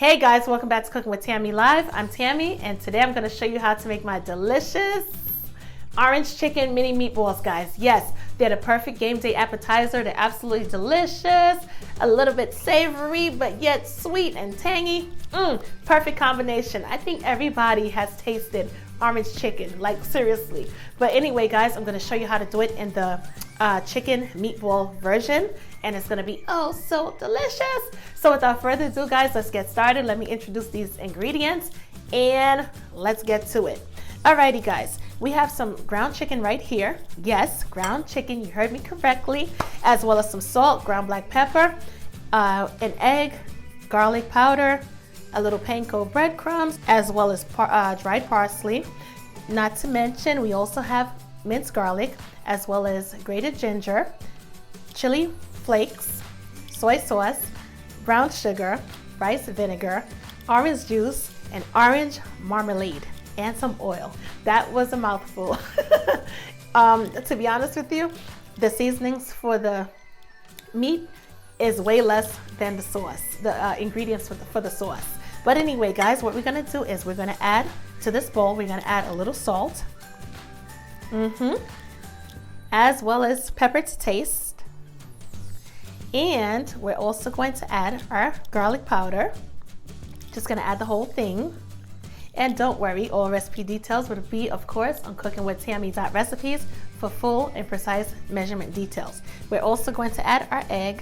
Hey guys, welcome back to Cooking with Tammy Live. I'm Tammy, and today I'm going to show you how to make my delicious orange chicken mini meatballs, guys. Yes, they're the perfect game day appetizer. They're absolutely delicious, a little bit savory, but yet sweet and tangy. Perfect combination. I think everybody has tasted orange chicken, like seriously. But anyway, guys, I'm going to show you how to do it in the chicken meatball version, and it's going to be oh so delicious. So without further ado, guys, let's get started. Let me introduce these ingredients and let's get to it. Alrighty, guys, we have some ground chicken right here. Yes, ground chicken, you heard me correctly, as well as some salt, ground black pepper, an egg, garlic powder, a little panko breadcrumbs, as well as dried parsley. Not to mention, we also have minced garlic, as well as grated ginger, chili flakes, soy sauce, brown sugar, rice vinegar, orange juice, and orange marmalade, and some oil. That was a mouthful. To be honest with you, the seasonings for the meat is way less than the sauce, the ingredients for the sauce. But anyway, guys, what we're gonna do is we're gonna add to this bowl, we're gonna add a little salt, as well as pepper to taste. And we're also going to add our garlic powder. Just gonna add the whole thing. And don't worry, all recipe details will be, of course, on cookingwithtammy.recipes for full and precise measurement details. We're also going to add our egg,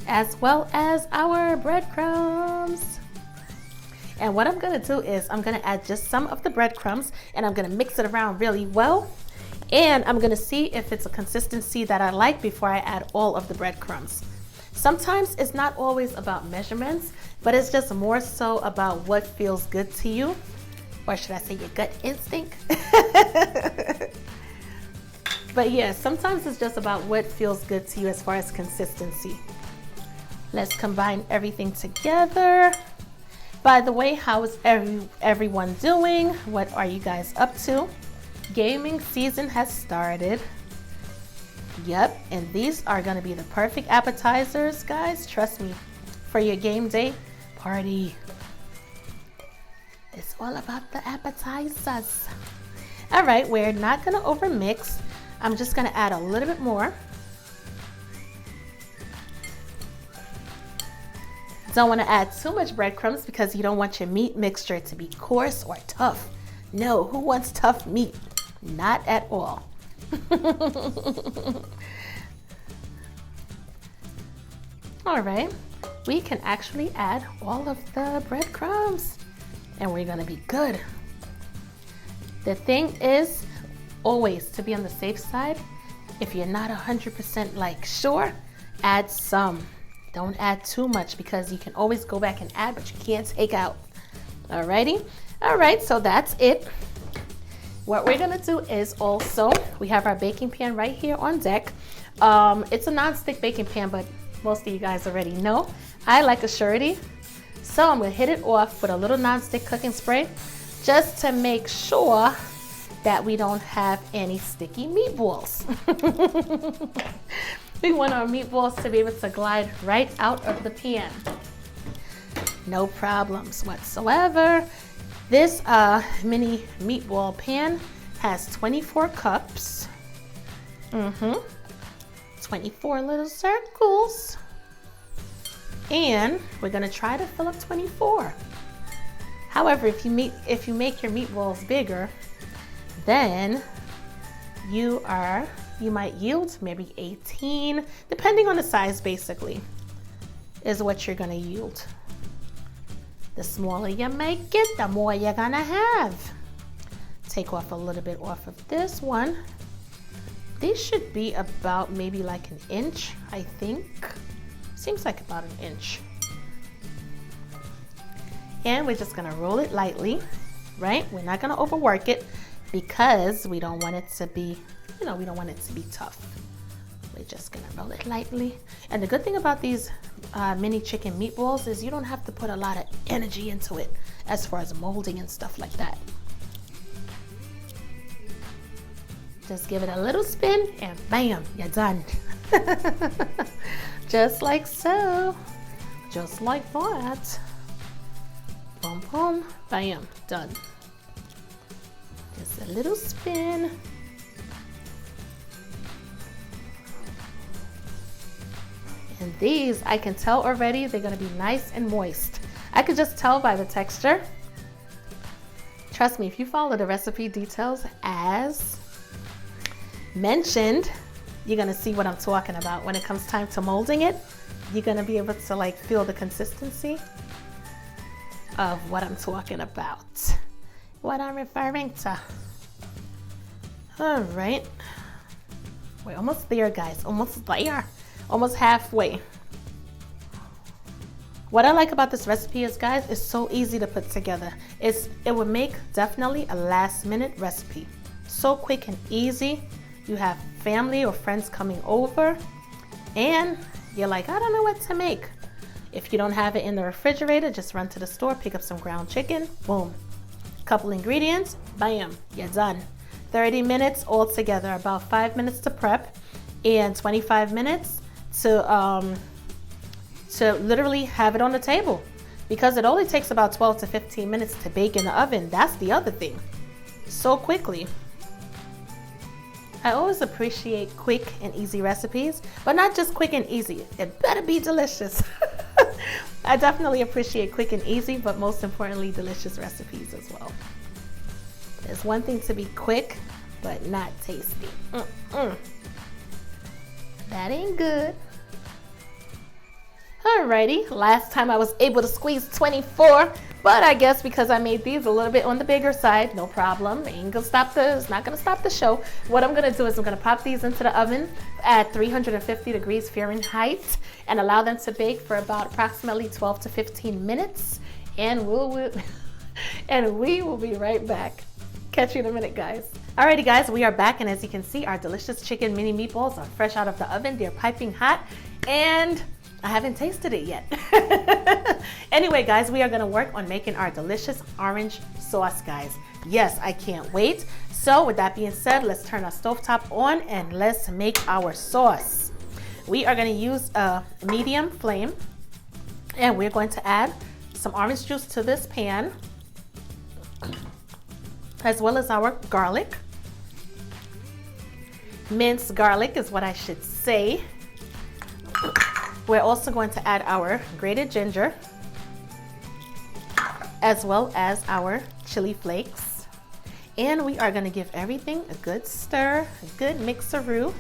as well as our breadcrumbs. And what I'm gonna do is I'm gonna add just some of the breadcrumbs, and I'm gonna mix it around really well. And I'm gonna see if it's a consistency that I like before I add all of the breadcrumbs. Sometimes it's not always about measurements, but it's just more so about what feels good to you, or should I say your gut instinct? But yeah, sometimes it's just about what feels good to you as far as consistency. Let's combine everything together. By the way, how is everyone doing? What are you guys up to? Gaming season has started. Yep, and these are gonna be the perfect appetizers, guys. Trust me, for your game day party. It's all about the appetizers. All right, we're not gonna overmix. I'm just gonna add a little bit more. Don't want to add too much breadcrumbs because you don't want your meat mixture to be coarse or tough. No, who wants tough meat? Not at all. All right, we can actually add all of the breadcrumbs and we're gonna be good. The thing is always to be on the safe side. If you're not 100% like sure, add some. Don't add too much because you can always go back and add, but you can't take out. Alrighty, all right, so that's it. What we're gonna do is also, we have our baking pan right here on deck. It's a non-stick baking pan, but most of you guys already know. I like a surety, so I'm gonna hit it off with a little non-stick cooking spray just to make sure that we don't have any sticky meatballs. We want our meatballs to be able to glide right out of the pan. No problems whatsoever. This mini meatball pan has 24 cups. 24 little circles. And we're gonna try to fill up 24. However, if you make your meatballs bigger, then you might yield maybe 18, depending on the size basically, is what you're gonna yield. The smaller you make it, the more you're gonna have. Take off a little bit off of this one. These should be about maybe like an inch, I think. Seems like about an inch. And we're just gonna roll it lightly, right? We're not gonna overwork it because we don't want it to be, we don't want it to be tough. We're just gonna roll it lightly. And the good thing about these mini chicken meatballs is you don't have to put a lot of energy into it as far as molding and stuff like that. Just give it a little spin and bam, you're done. Just like so. Just like that. Boom, boom, bam, done. Just a little spin. And these, I can tell already, they're gonna be nice and moist. I could just tell by the texture. Trust me, if you follow the recipe details as mentioned, you're gonna see what I'm talking about. When it comes time to molding it, you're gonna be able to like feel the consistency of what I'm talking about, what I'm referring to. All right, we're almost there, guys, almost there, almost halfway. What I like about this recipe is, guys, it's so easy to put together. It would make definitely a last minute recipe. So quick and easy. You have family or friends coming over and you're like, I don't know what to make. If you don't have it in the refrigerator, just run to the store, pick up some ground chicken, boom. Couple ingredients, bam, you're done. 30 minutes altogether, about 5 minutes to prep and 25 minutes to literally have it on the table, because it only takes about 12 to 15 minutes to bake in the oven. That's the other thing. So quickly. I always appreciate quick and easy recipes, but not just quick and easy. It better be delicious. I definitely appreciate quick and easy, but most importantly, delicious recipes as well. It's one thing to be quick, but not tasty. That ain't good. Alrighty, last time I was able to squeeze 24, but I guess because I made these a little bit on the bigger side, no problem. It's not gonna stop the show. What I'm gonna do is I'm gonna pop these into the oven at 350 degrees Fahrenheit and allow them to bake for about approximately 12 to 15 minutes. And we will be right back. Catch you in a minute, guys. Alrighty, guys, we are back, and as you can see, our delicious chicken mini meatballs are fresh out of the oven. They're piping hot, and I haven't tasted it yet. Anyway, guys, we are gonna work on making our delicious orange sauce, guys. Yes, I can't wait. So with that being said, let's turn our stovetop on and let's make our sauce. We are gonna use a medium flame, and we're going to add some orange juice to this pan, as well as our garlic. Minced garlic is what I should say. We're also going to add our grated ginger, as well as our chili flakes. And we are going to give everything a good stir, a good mixeroo.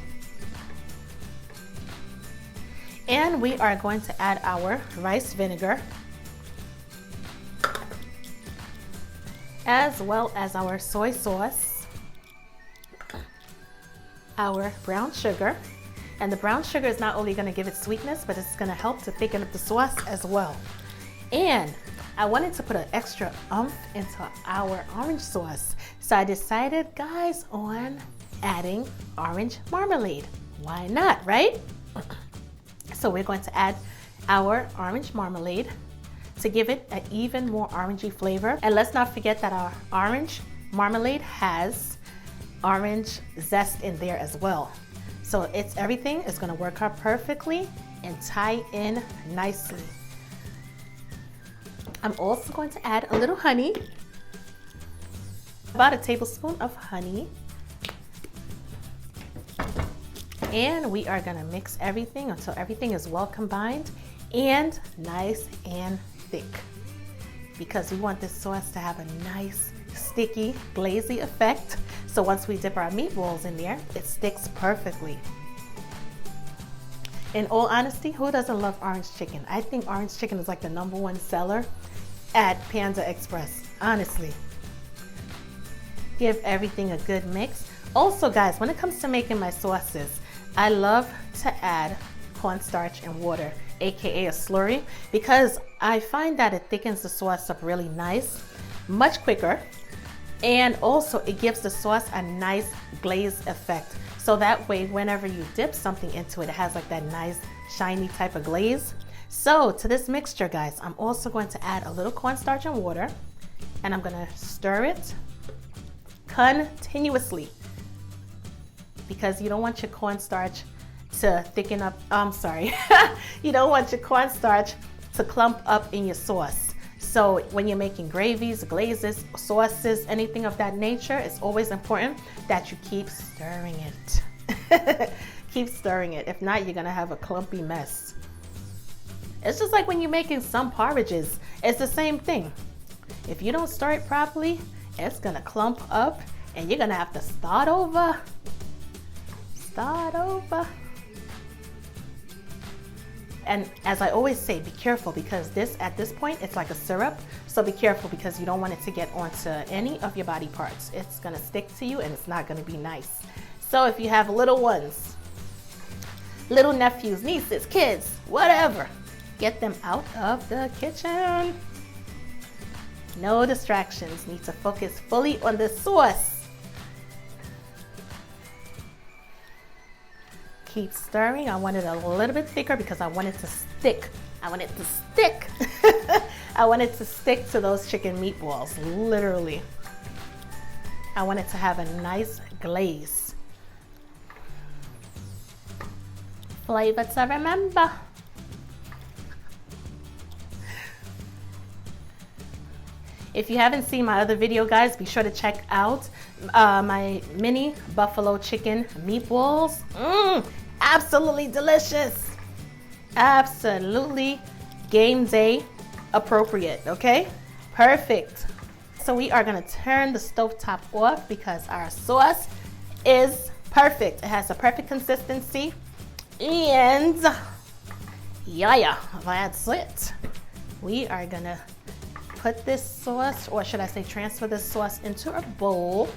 And we are going to add our rice vinegar, as well as our soy sauce, our brown sugar. And the brown sugar is not only going to give it sweetness, but it's going to help to thicken up the sauce as well. And I wanted to put an extra oomph into our orange sauce. So I decided, guys, on adding orange marmalade. Why not, right? So we're going to add our orange marmalade to give it an even more orangey flavor. And let's not forget that our orange marmalade has orange zest in there as well. So everything is going to work out perfectly and tie in nicely. I'm also going to add a little honey, about a tablespoon of honey. And we are going to mix everything until everything is well combined and nice and thick, because we want this sauce to have a nice, sticky, glazy effect. So once we dip our meatballs in there, it sticks perfectly. In all honesty, who doesn't love orange chicken? I think orange chicken is like the #1 seller at Panda Express, honestly. Give everything a good mix. Also, guys, when it comes to making my sauces, I love to add cornstarch and water, aka a slurry, because I find that it thickens the sauce up really nice, much quicker. And also it gives the sauce a nice glaze effect. So that way, whenever you dip something into it, it has like that nice shiny type of glaze. So to this mixture, guys, I'm also going to add a little cornstarch and water, and I'm gonna stir it continuously, because you don't want your cornstarch to thicken up. I'm sorry. You don't want your cornstarch to clump up in your sauce. So when you're making gravies, glazes, sauces, anything of that nature, it's always important that you keep stirring it. Keep stirring it. If not, you're gonna have a clumpy mess. It's just like when you're making some porridges. It's the same thing. If you don't stir it properly, it's gonna clump up and you're gonna have to start over. Start over. And as I always say, be careful because at this point, it's like a syrup. So be careful because you don't want it to get onto any of your body parts. It's gonna stick to you and it's not gonna be nice. So if you have little ones, little nephews, nieces, kids, whatever, get them out of the kitchen. No distractions. Need to focus fully on the sauce. Keep stirring. I want it a little bit thicker because I want it to stick. I want it to stick. I want it to stick to those chicken meatballs, literally. I want it to have a nice glaze. Flavor to remember. If you haven't seen my other video, guys, be sure to check out my mini buffalo chicken meatballs. Absolutely delicious. Absolutely game day appropriate, okay? Perfect. So we are gonna turn the stovetop off because our sauce is perfect. It has a perfect consistency. And yeah, that's it. We are gonna put this sauce, or should I say transfer this sauce into a bowl.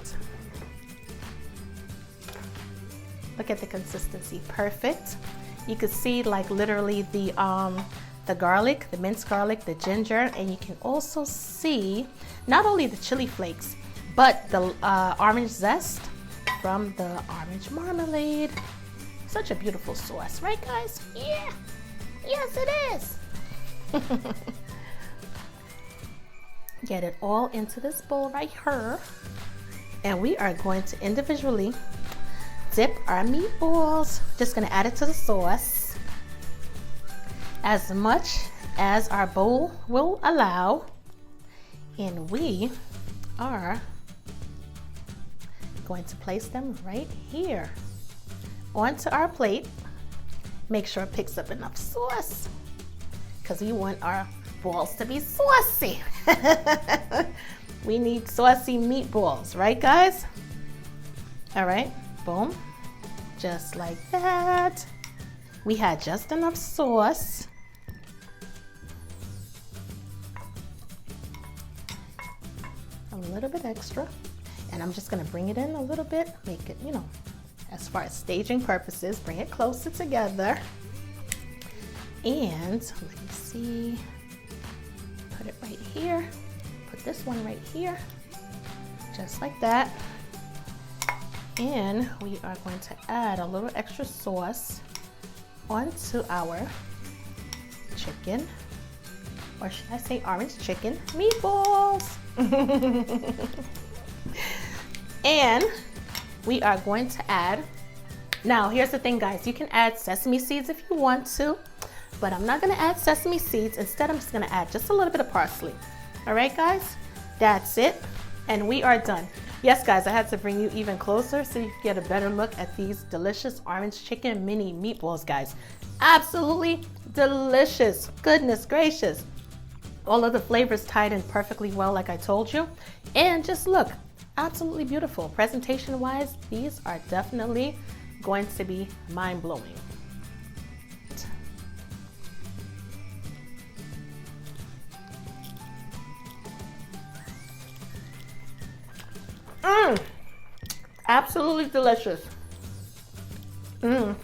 Look at the consistency, perfect. You can see like literally the garlic, the minced garlic, the ginger, and you can also see not only the chili flakes, but the orange zest from the orange marmalade. Such a beautiful sauce, right guys? Yeah, yes it is. Get it all into this bowl right here. And we are going to individually dip our meatballs. Just gonna add it to the sauce as much as our bowl will allow. And we are going to place them right here onto our plate. Make sure it picks up enough sauce because we want our balls to be saucy. We need saucy meatballs, right guys? All right, boom, just like that. We had just enough sauce. A little bit extra. And I'm just gonna bring it in a little bit, make it, as far as staging purposes, bring it closer together. And let me see, put it right here, put this one right here, just like that. And we are going to add a little extra sauce onto our chicken, or should I say orange chicken meatballs. And we are going to add, now here's the thing guys, you can add sesame seeds if you want to, but I'm not gonna add sesame seeds. Instead, I'm just gonna add just a little bit of parsley. All right guys, that's it, and we are done. Yes guys, I had to bring you even closer so you can get a better look at these delicious orange chicken mini meatballs, guys. Absolutely delicious, goodness gracious. All of the flavors tied in perfectly well like I told you. And just look, absolutely beautiful. Presentation wise, these are definitely going to be mind-blowing. Absolutely delicious. Wow.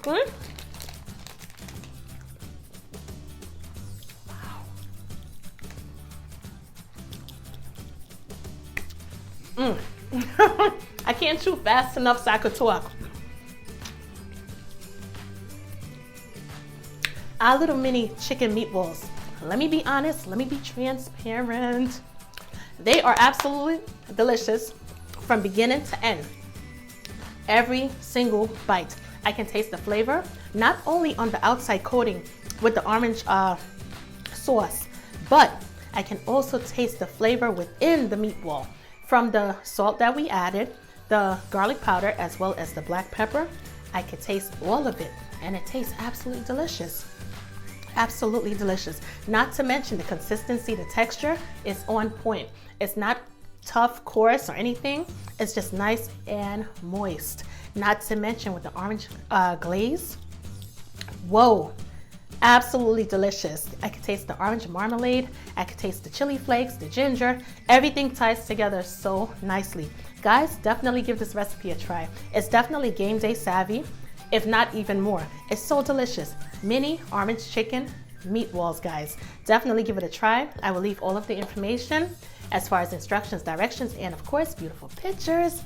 I can't chew fast enough so I could talk. Our little mini chicken meatballs. Let me be honest, let me be transparent. They are absolutely delicious from beginning to end. Every single bite. I can taste the flavor, not only on the outside coating with the orange sauce, but I can also taste the flavor within the meatball from the salt that we added, the garlic powder, as well as the black pepper. I could taste all of it, and it tastes absolutely delicious. Absolutely delicious. Not to mention the consistency, the texture is on point. It's not tough, coarse, or anything. It's just nice and moist. Not to mention with the orange glaze. Whoa, absolutely delicious. I could taste the orange marmalade. I could taste the chili flakes, the ginger. Everything ties together so nicely. Guys, definitely give this recipe a try. It's definitely game day savvy, if not even more. It's so delicious. Mini orange chicken meatballs, guys. Definitely give it a try. I will leave all of the information as far as instructions, directions, and of course, beautiful pictures.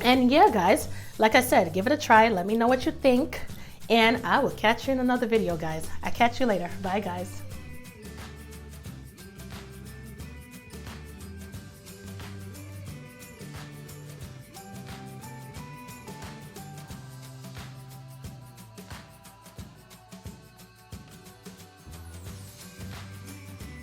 And yeah, guys, like I said, give it a try. Let me know what you think. And I will catch you in another video, guys. I'll catch you later. Bye, guys.